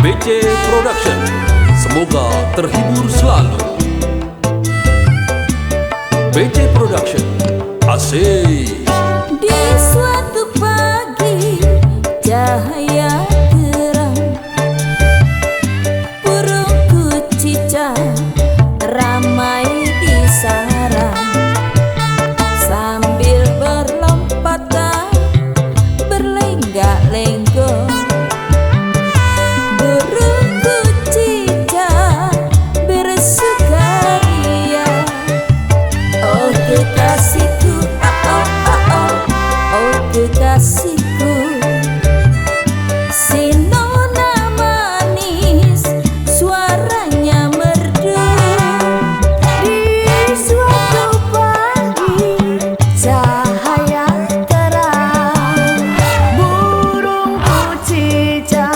BC Production. Semoga terhibur selalu. BC Production, asik. Di suatu pagi cahaya terang, burung kucica ramai di sarang. Sambil berlompatan berlenggak-lenggok, burung kucica bersukaria. Oh kekasihku, oh kekasihku, si nona manis suaranya merdu. Di suatu pagi cahaya terang, burung kucica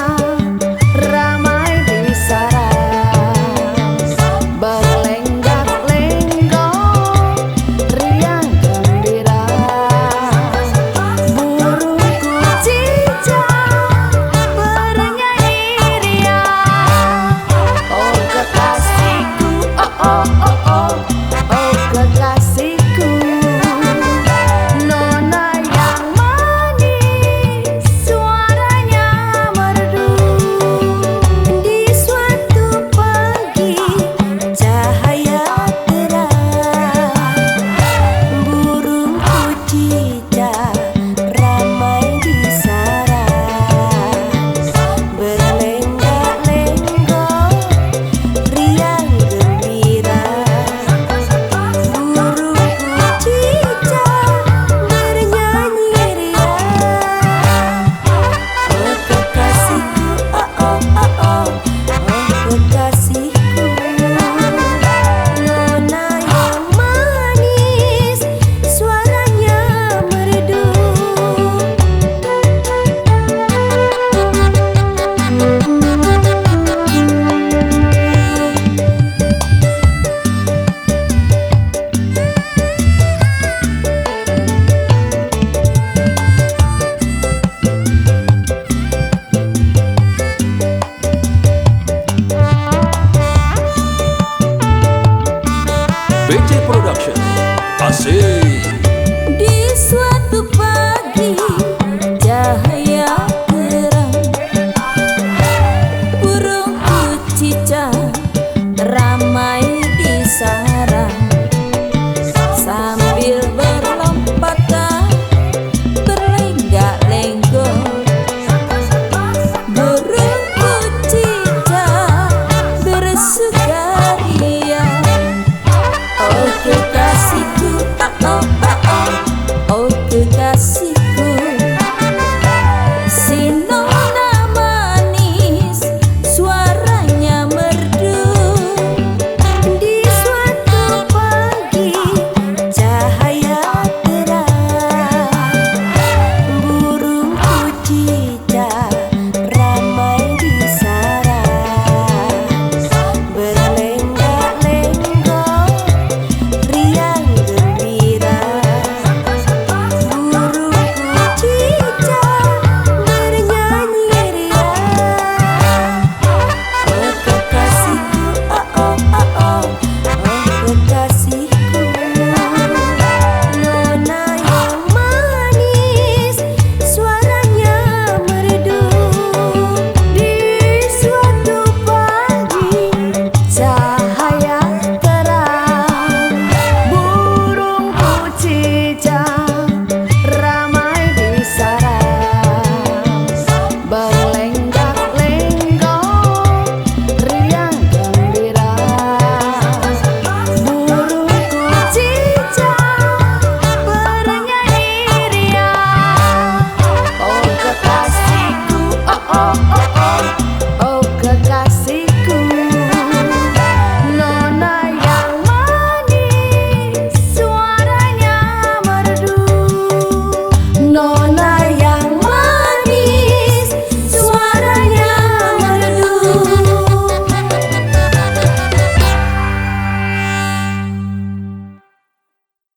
ramai di sarang. Berlenggak-lenggok riang gembira, burung kucica bernyanyi riang. Oh kekasihku, oh kekasihku, nona yang manis suaranya merdu. Di suatu pagi cahaya terang, burung kucica ramai di sarang. Berlenggak-lenggok riang gembira, burung kucica bernyanyi riang. Oh kekasihku, oh kekasihku, nona yang manis suaranya merdu. BC Production, asik.